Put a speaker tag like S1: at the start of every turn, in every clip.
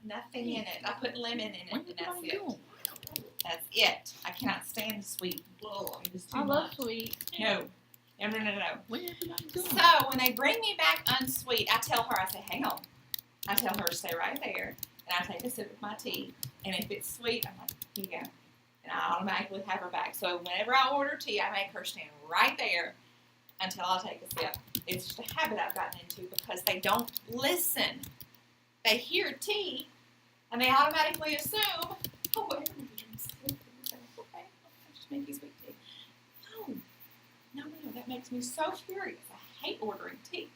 S1: nothing in it. I put lemon in it, and that's it. That's it. I cannot stand the sweet. Whoa, it is too
S2: I love
S1: much.
S2: sweet.
S1: No. No.
S3: Where did I go?
S1: So when they bring me back unsweet, I tell her, I say, hang on. I tell her to stay right there, and I take a sip of my tea. And if it's sweet, I'm like, here you go. And I automatically have her back. So whenever I order tea, I make her stand right there until I take a sip. It's just a habit I've gotten into because they don't listen. They hear tea, and they automatically assume, oh, well, everybody drinks tea. Okay, I'll just make you sweet tea. No, that makes me so furious. I hate ordering tea.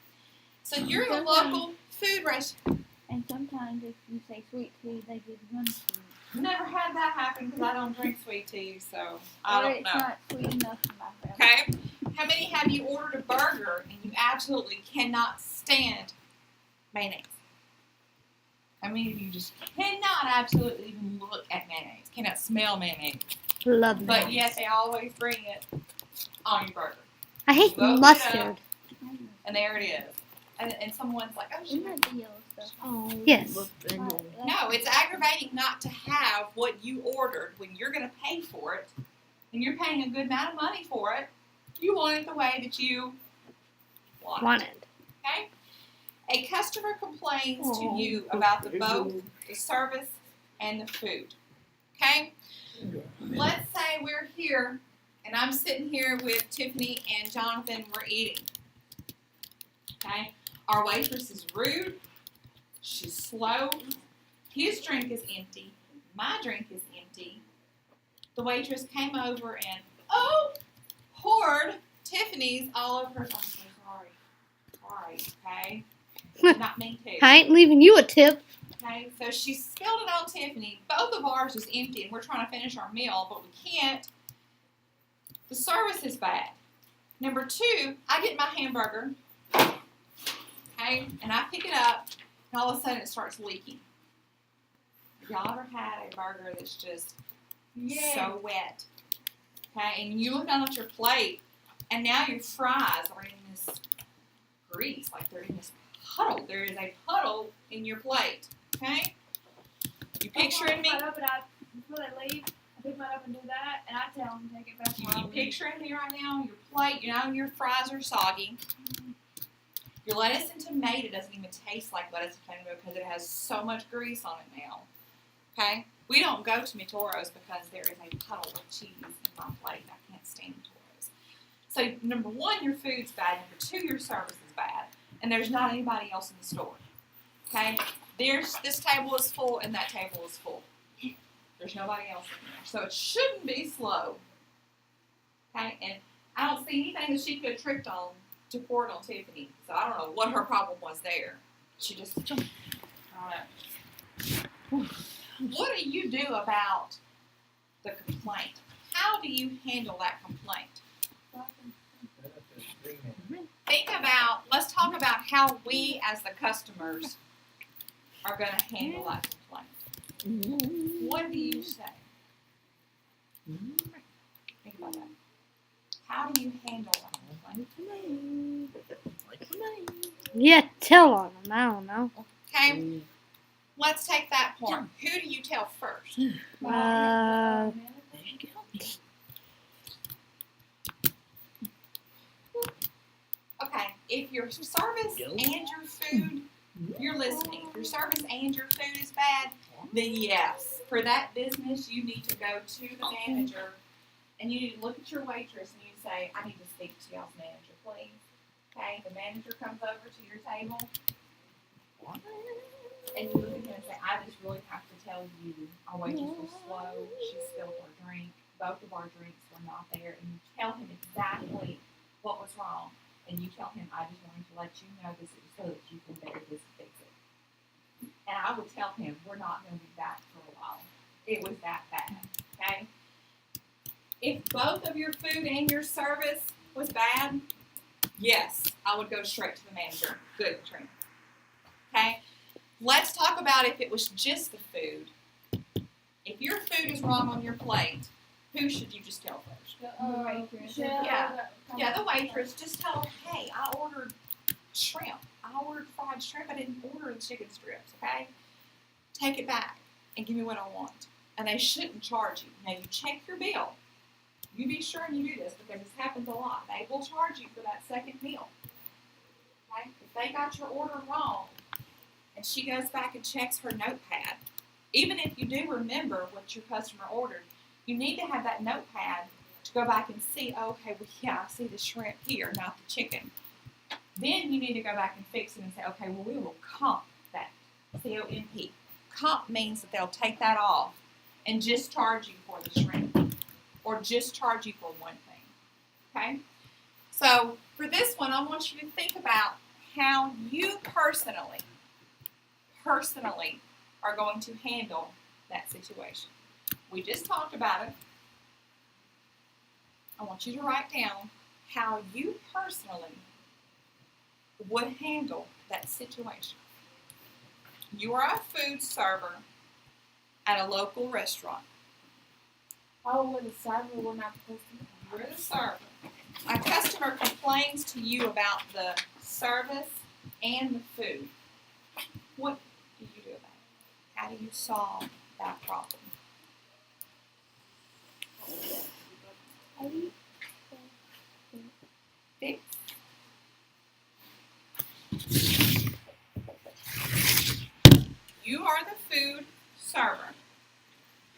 S1: So you're a local food restaurant.
S2: And sometimes if you say sweet tea, they give you unsweet.
S1: Never had that happen because I don't drink sweet tea, so I
S2: Or
S1: don't
S2: it's
S1: know.
S2: not sweet enough for my family.
S1: Okay? How many have you ordered a burger and you absolutely cannot stand mayonnaise? How many of you just cannot absolutely even look at mayonnaise? Cannot smell mayonnaise?
S4: Love that.
S1: But yet they always bring it on your burger.
S4: I hate
S1: Load it
S4: mustard.
S1: up, and there it is. And someone's like, oh,
S2: Isn't
S1: shit.
S2: that the yellow stuff?
S3: Oh,
S4: Yes.
S3: look,
S1: No, it's aggravating not to have what you ordered when you're going to pay for it, and you're paying a good amount of money for it. You want it the way that you want it. Okay? A customer complains to you about both the service and the food. Okay? Let's say we're here, and I'm sitting here with Tiffany and Jonathan. We're eating. Okay? Our waitress is rude. She's slow. His drink is empty. My drink is empty. The waitress came over and, poured Tiffany's all over her. I'm so sorry. Okay? Not me too.
S4: I ain't leaving you a tip.
S1: Okay? So she spilled it on Tiffany. Both of ours is empty, and we're trying to finish our meal, but we can't. The service is bad. Number two, I get my hamburger. Okay, and I pick it up, and all of a sudden it starts leaking. Have y'all ever had a burger that's just so wet? Okay, and you look down at your plate, and now your fries are in this grease, like they're in this puddle. There is a puddle in your plate. Okay, you picturing me?
S2: Before they leave, I pick mine up and do that, and I tell them to take it back.
S1: You picturing me right now? Your plate, your fries are soggy. Your lettuce and tomato doesn't even taste like lettuce and tomato because it has so much grease on it now. Okay? We don't go to Mitoro's because there is a puddle of cheese in my plate. I can't stand Mitoro's. So, number one, your food's bad. Number two, your service is bad. And there's not anybody else in the store. Okay? This table is full and that table is full. There's nobody else in there. So, it shouldn't be slow. Okay? And I don't see anything that she could have tricked on to pour it on Tiffany. So I don't know what her problem was there. She just, I don't know. What do you do about the complaint? How do you handle that complaint? Let's talk about how we as the customers are going to handle that complaint. What do you say? Think about that. How do you handle that complaint?
S4: Yeah, tell on them. I don't know.
S1: Okay, let's take that point. Who do you tell first? Okay, if your service and your food, you're listening. If your service and your food is bad, then yes, for that business, you need to go to the manager and you need to look at your waitress and you say, I need to speak to y'all's manager, please. Okay, the manager comes over to your table and you look at him and say, I just really have to tell you, our waitress was slow, she spilled her drink, both of our drinks were not there, and you tell him exactly what was wrong. And you tell him, I just wanted to let you know this so that you can better this fix it. And I would tell him, we're not going to be back for a while. It was that bad, okay? If both of your food and your service was bad, yes, I would go straight to the manager. Good, Katrina. Okay? Let's talk about if it was just the food. If your food is wrong on your plate, who should you just tell first? Yeah, the waitress. Just tell her, hey, I ordered shrimp. I ordered fried shrimp. I didn't order the chicken strips, okay? take it back and give me what I want. And they shouldn't charge you. Now you check your bill. You be sure and you do this because this happens a lot. They will charge you for that second meal. Okay? If they got your order wrong and she goes back and checks her notepad, even if you do remember what your customer ordered, you need to have that notepad to go back and see, okay, well, yeah, I see the shrimp here, not the chicken. Then you need to go back and fix it and say, okay, well, we will comp that. C-O-M-P. Comp means that they'll take that off and just charge you for the shrimp or just charge you for one thing. Okay? So for this one, I want you to think about how you personally are going to handle that situation. We just talked about it. I want you to write down how you personally would handle that situation. You are a food server at a local restaurant.
S2: Oh, we're the server, we're not the customer.
S1: You're the server. A customer complains to you about the service and the food. What do you do about it? How do you solve that problem? Fix. You are the food server.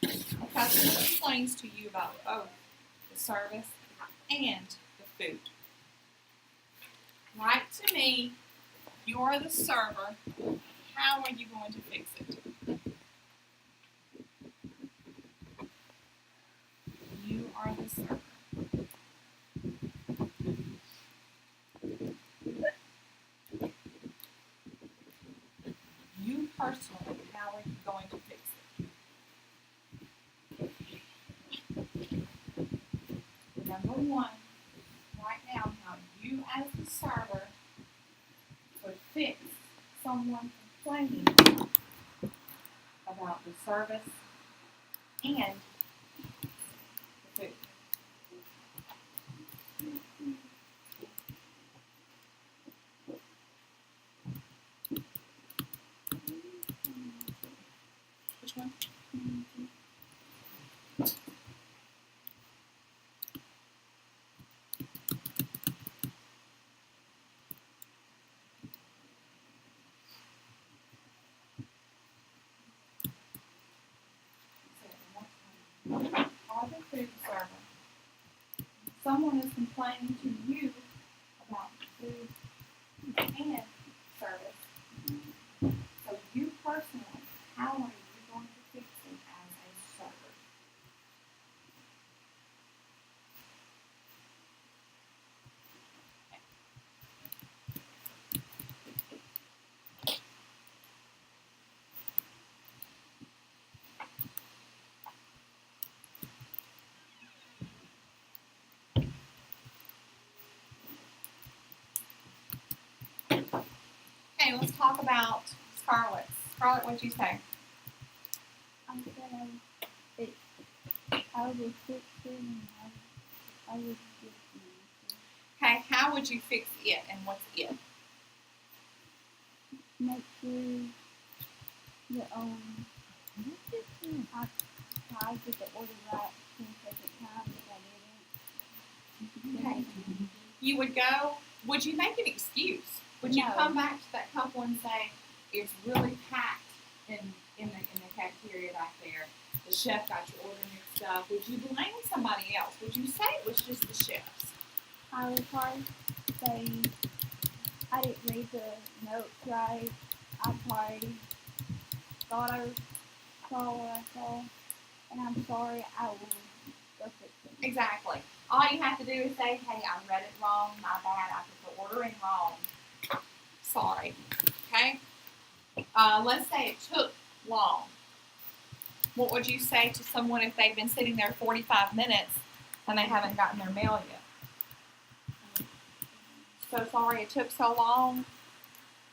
S1: A customer complains to you about both the service and the food. Write to me, you are the server. How are you going to fix it? You are the server. You personally, how are you going to fix it? Number one, write down how you as the server would fix someone complaining about the service and the food. Which one? Are the food server. Someone is complaining to you about food and service. So you personally, how are you going to fix it as a server? Okay, let's talk about Scarlett. Scarlett, what'd you say?
S2: I said I would fix it and I would fix it.
S1: Okay, how would you fix it and what's it?
S2: Make sure that I try to get the order right the second time if I didn't.
S1: Okay. You would go, would you make an excuse? Would you
S2: No.
S1: come back to that couple and say, it's really packed in the cafeteria back there. The chef got your order mixed up. Would you blame somebody else? Would you say it was just the chef's?
S2: I would probably say I didn't read the notes right. I probably thought I saw what I saw, and I'm sorry. I will go fix it.
S1: Exactly. All you have to do is say, hey, I read it wrong. My bad. I put the order in wrong. Sorry. Okay? Let's say it took long. What would you say to someone if they've been sitting there 45 minutes and they haven't gotten their mail yet? So sorry it took so long.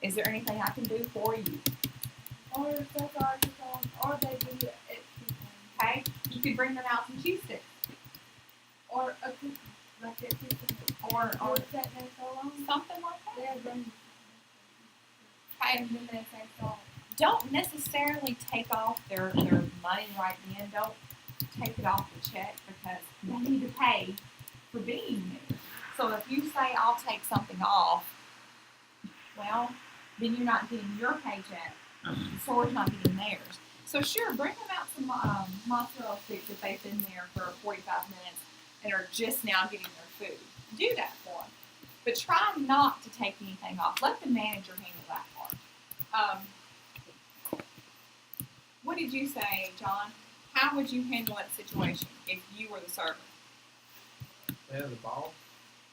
S1: Is there anything I can do for you?
S2: Or so sorry for someone, or they do it.
S1: Okay? You could bring them out some cheese sticks.
S2: Or a cookie, like that cookie.
S1: Or
S2: Sat there so long,
S1: something like that.
S2: they're running.
S1: Okay?
S2: And then they say sorry.
S1: don't necessarily take off their money right then. Don't take it off the check because they need to pay for being there. So if you say, I'll take something off, well, then you're not getting your paycheck. The store's not getting theirs. So sure, bring them out some mozzarella sticks if they've been there for 45 minutes and are just now getting their food. Do that for them. But try not to take anything off. Let the manager handle that part. What did you say, John? How would you handle that situation if you were the server?
S3: Tell the boss.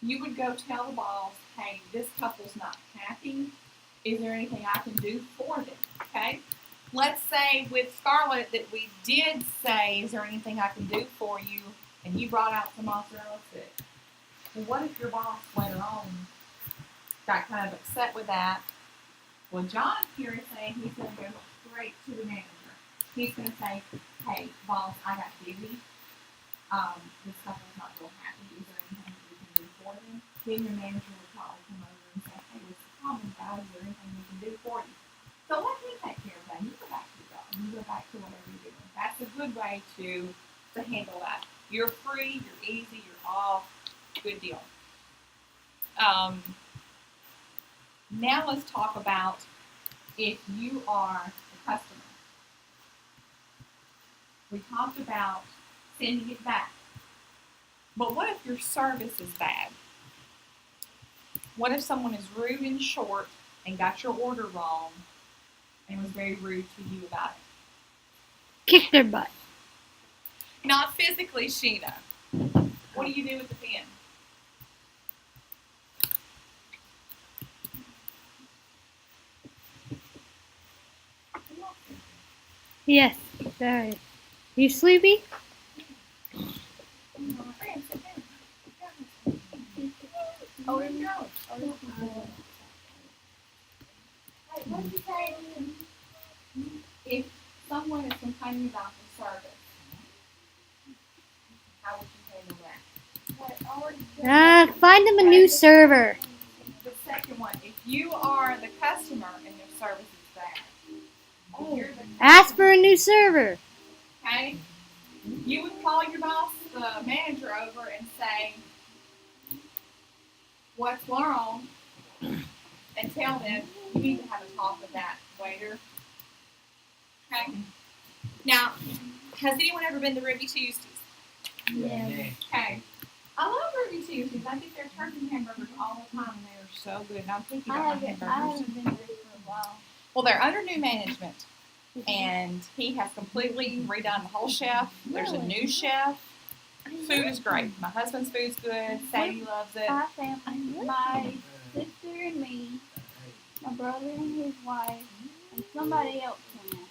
S1: You would go tell the boss, hey, this couple's not happy. Is there anything I can do for them? Okay? Let's say with Scarlett that we did say, is there anything I can do for you? And you brought out some mozzarella sticks. Well, what if your boss later on got kind of upset with that? Well, John here is saying he's going to go straight to the manager. He's going to say, hey, boss, I got busy. This couple's not real happy. Is there anything we can do for them? Then your manager will probably come over and say, hey, what's the problem, guys? Is there anything we can do for you? So let me take care of that. You go back to your job. You go back to whatever you're doing. That's a good way to handle that. You're free, you're easy, you're off. Good deal. Now let's talk about if you are the customer. We talked about sending it back. But what if your service is bad? What if someone is rude and short and got your order wrong and was very rude to you about it?
S4: Kick their butt.
S1: Not physically, Sheena. What do you do with the pen?
S4: Yes, sorry. You sleepy?
S2: Oh, there you go. Hey, what did you say?
S1: If someone is complaining about the service, how would you handle that?
S4: Find them a new server.
S1: The second one, if you are the customer and your service is bad, if you're the
S4: Ask for a new server.
S1: okay, you would call your boss, the manager, over and say, what's wrong? And tell them you need to have a talk with that waiter. Okay? Now, has anyone ever been to Ruby Tuesdays?
S2: Yeah.
S1: Okay. I love Ruby Tuesdays. I get their turkey hamburgers all the time and they are so good. And I'm thinking
S2: I
S1: about my
S2: haven't
S1: hamburgers.
S2: been there for a while.
S1: Well, they're under new management. And he has completely redone the whole chef. There's a new chef. Food is great. My husband's food's good. Sadie loves it.
S2: My family, my sister and me, my brother and his wife, and somebody else in it.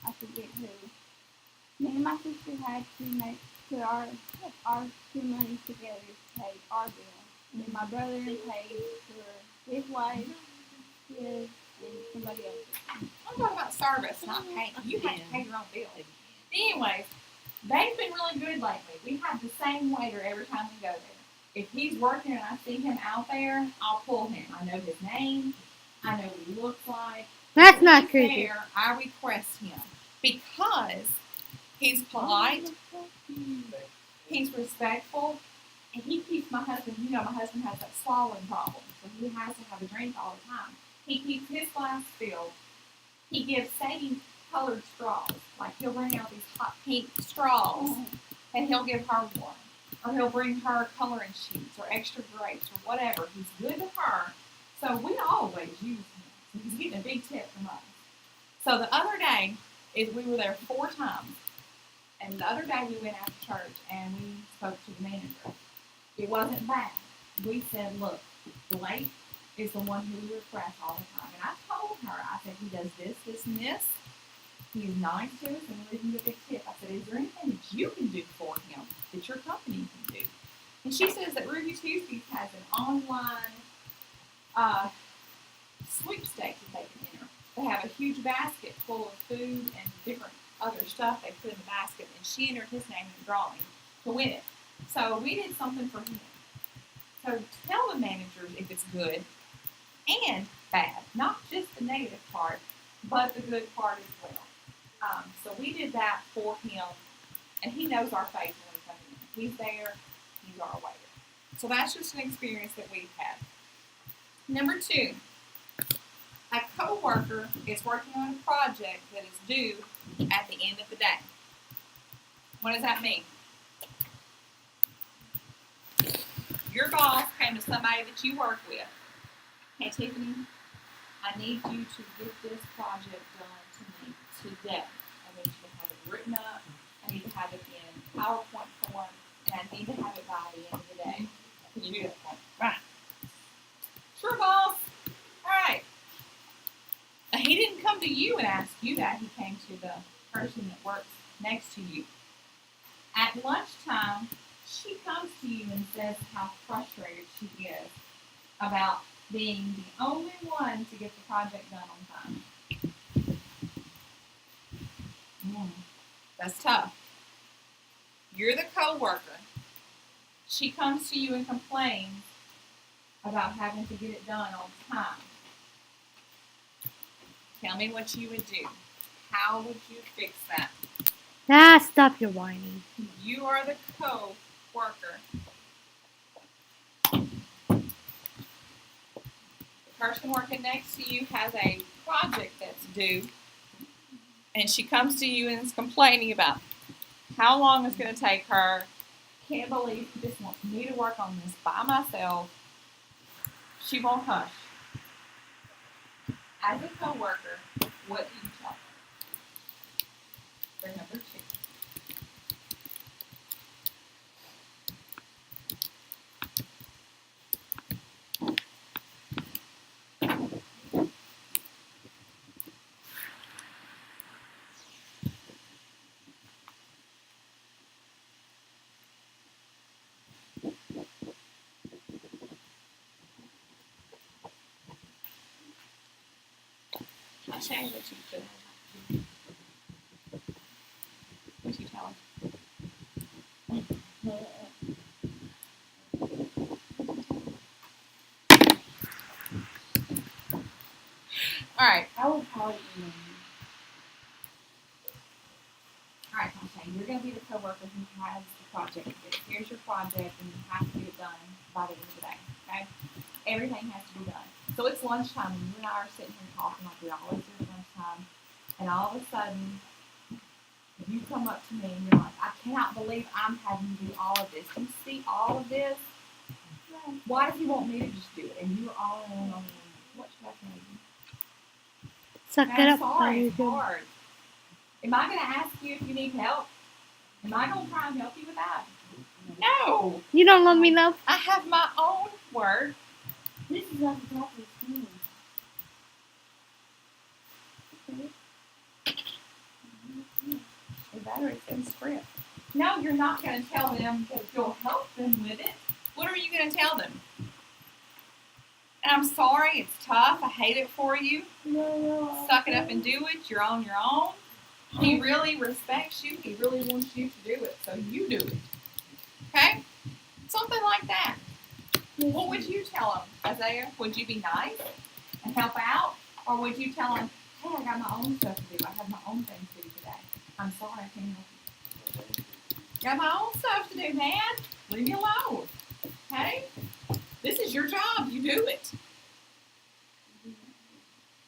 S2: I forget who. Me and my sister had to put our 2 money together to pay our bill. And then my brother paid for his wife, his, and somebody else's.
S1: I'm talking about service, not paying. You have to pay your own bill. Anyways, they've been really good lately. We have the same waiter every time we go there. If he's working and I see him out there, I'll pull him. I know his name. I know what he looks like.
S4: That's
S1: If
S4: not
S1: he's
S4: creepy.
S1: there, I request him because he's polite, he's respectful, and he keeps my husband. You know, my husband has that swallowing problem, so he has to have a drink all the time. He keeps his glass filled. He gives Sadie colored straws. Like he'll bring out these hot pink straws and he'll give her one. Or he'll bring her coloring sheets or extra grapes or whatever. He's good to her. So we always use him. So he's getting a big tip from us. So the other day, we were there 4 times. And the other day we went out to church and we spoke to the manager. It wasn't bad. We said, look, Blake is the one who we request all the time. And I told her, I said, he does this, this, and this. He's nice to us and we leave him a big tip. I said, is there anything that you can do for him that your company can do? And she says that Ruby Tuesdays has an online sweepstakes that they can enter. They have a huge basket full of food and different other stuff they put in the basket, and she entered his name in the drawing to win it. So we did something for him. So tell the managers if it's good and bad, not just the negative part. but the good part as well. So we did that for him, and he knows our face when we come in. He's there, he's our waiter. So that's just an experience that we've had. Number 2, a coworker is working on a project that is due at the end of the day. What does that mean? Your boss came to somebody that you work with. Hey, Tiffany, I need you to get this project done to me today. I need you to have it written up. I need to have it in PowerPoint form, and I need to have it by the end of the day. Can you do that for me? Right. Sure, boss. All right. Now, he didn't come to you and ask you that. He came to the person that works next to you. At lunchtime, she comes to you and says how frustrated she is about being the only one to get the project done on time. That's tough. You're the coworker. She comes to you and complains about having to get it done on time. Tell me what you would do. How would you fix that?
S4: Stop your whining.
S1: You are the co-worker. The person working next to you has a project that's due, and she comes to you and is complaining about how long it's going to take her. Can't believe she just wants me to work on this by myself. She won't hush. As a co-worker, what do you tell her? For number 2. I'll show you what you do. What you tell her? All right.
S2: I would probably email you.
S1: All right, Tasha, you're going to be the coworker who has the project. Here's your project, and you have to get it done by the end of the day. Okay? Everything has to be done. So it's lunchtime, and you and I are sitting here talking like we always do at lunchtime, and all of a sudden, you come up to me and you're like, I cannot believe I'm having to do all of this. You see all of this? Why does he want me to just do it? And you're all in on me. What should I tell you?
S4: Suck it
S1: I'm
S4: up.
S1: sorry, it's
S4: Barbie.
S1: hard. Am I going to ask you if you need help? Am I going to try and help you with that? No.
S4: You don't love me, love?
S1: I have my own word.
S2: This is at the top of the screen.
S1: The battery's in script. No, you're not going to tell them that you'll help them with it. What are you going to tell them? And I'm sorry, it's tough. I hate it for you. Suck it up and do it. You're on your own. He really respects you. He really wants you to do it, so you do it. Okay? Something like that. What would you tell him, Isaiah? Would you be nice and help out? Or would you tell him, hey, I got my own stuff to do. I have my own things to do today. I'm sorry, I can't help you. Got my own stuff to do, man. Leave me alone. Okay? This is your job. You do it.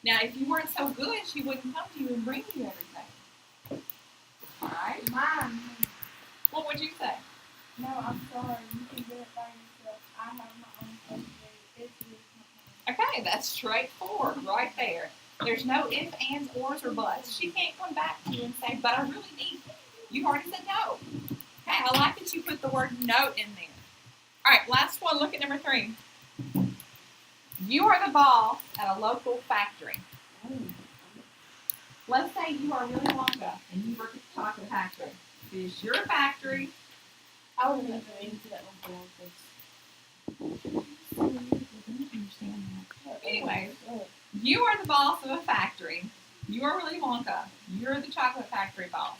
S1: Now, if you weren't so good, she wouldn't come to you and bring you everything. All right?
S2: Mine.
S1: What would you say?
S2: No, I'm sorry. You can do it by yourself. I have my own stuff to do. This is not
S1: Okay, that's straightforward right there. There's no ifs, ands, ors, or buts. She can't come back to you and say, but I really need it. You already said no. Okay, I like that you put the word no in there. All right, last one. Look at number 3. You are the boss at a local factory. Let's say you are Willy Wonka and you work at the chocolate factory. It is your factory.
S2: I would never into that one for
S1: Anyway, you are the boss of a factory. You are Willy Wonka. You're the chocolate factory boss.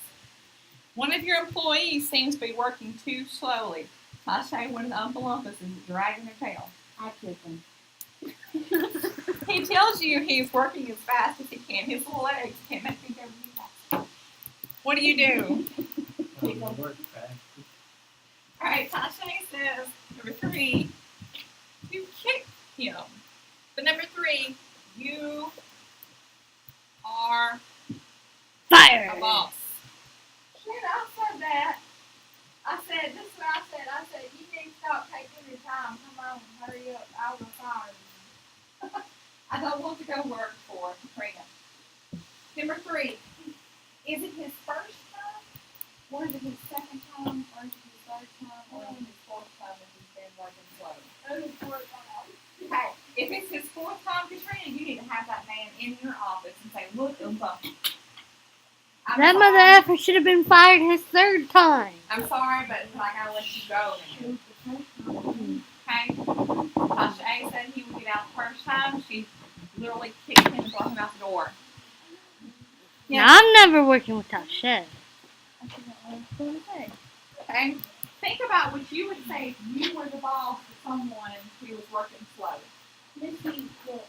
S1: One of your employees seems to be working too slowly. I say one of the Oompa Loompas is dragging their tail.
S2: I kid them.
S1: He tells you he's working as fast as he can. His little legs can't make him go really fast. What do you do?
S3: Work fast.
S1: All right, Tasha says, number 3, you kick him. But number 3, you are
S4: Fire.
S1: a boss.
S2: Shit, I said that. I said, this is what I said. I said, you need to stop taking your time. Come on, hurry up. I will fire you.
S1: I don't want to go work for Katrina. Number 3, is it his first time? Or is it his second time? Or is it his third time? Or is it his fourth time that he's been working slow? Okay, if it's his fourth time, Katrina, you need to have that man in your office and say, look, Oompa.
S4: That mother effer should have been fired his 3rd time.
S1: I'm sorry, but I gotta let you go now. Okay? Tasha A said he would get out the first time. She literally kicked him and brought him out the door.
S4: Now, I'm never working with Tasha.
S1: Okay? Think about what you would say if you were the boss of someone who was working slow.
S2: Missy, look,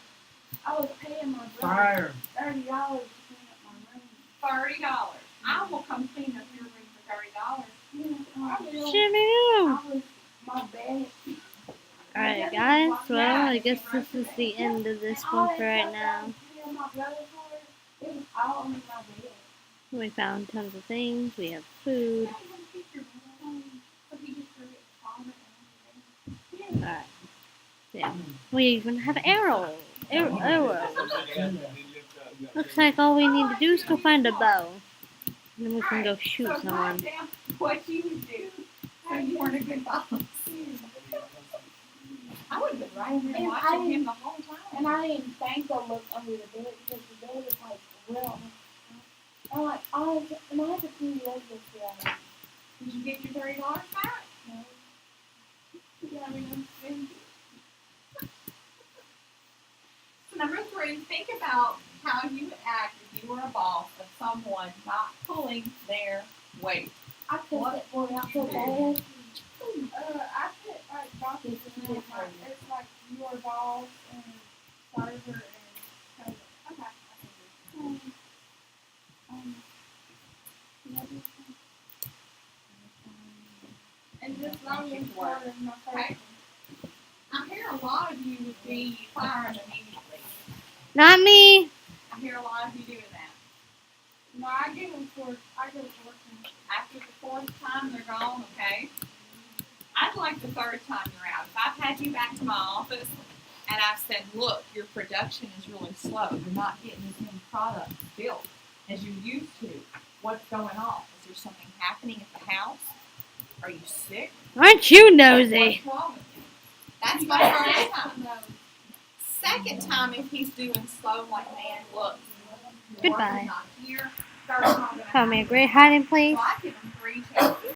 S2: I was paying my brother
S3: Fire.
S2: $30 to clean up my room.
S1: $30. I will come clean up your room for $30.
S2: I will.
S4: Shoo.
S2: I was my bed.
S4: Alright, guys. Well, I guess this is the end of this one for right now.
S2: It was all in my bed.
S4: We found tons of things. We have food. Alright. Yeah. We even have arrows. Arrows. Looks like all we need to do is go find a bow. And then we can go shoot
S1: So
S4: someone.
S1: write down what you would do so you weren't a good boss. I would have been right here
S2: And
S1: watching him the whole time.
S2: And I didn't think to look under the bed because the bed is like real. I'm like, and I had to clean the eggs yesterday.
S1: Did you get your $30 back?
S2: No.
S1: Yeah, I mean, so number 3, think about how you would act if you were a boss of someone not pulling their weight.
S2: I put
S1: What?
S2: it for you. I feel bad. I put like boxes in there. It's like your balls and server and cover. Okay. And just long as part of my face.
S1: I hear a lot of you would be firing immediately.
S4: Not me.
S1: I hear a lot of you doing that.
S2: No, I give them for. I go for working.
S1: After the 4th time, they're gone, okay? I'd like the 3rd time you're out. If I've had you back to my office and I've said, look, your production is really slow. You're not getting as many products built as you used to. What's going on? Is there something happening at the house? Are you sick?
S4: Aren't you nosy?
S1: What's wrong with you? That's my 1st time. 2nd time, if he's doing slow like man, look.
S4: Goodbye.
S1: Not here. 3rd time, I'm gonna
S4: Found me a great hiding place.
S1: so I give him 3 chances.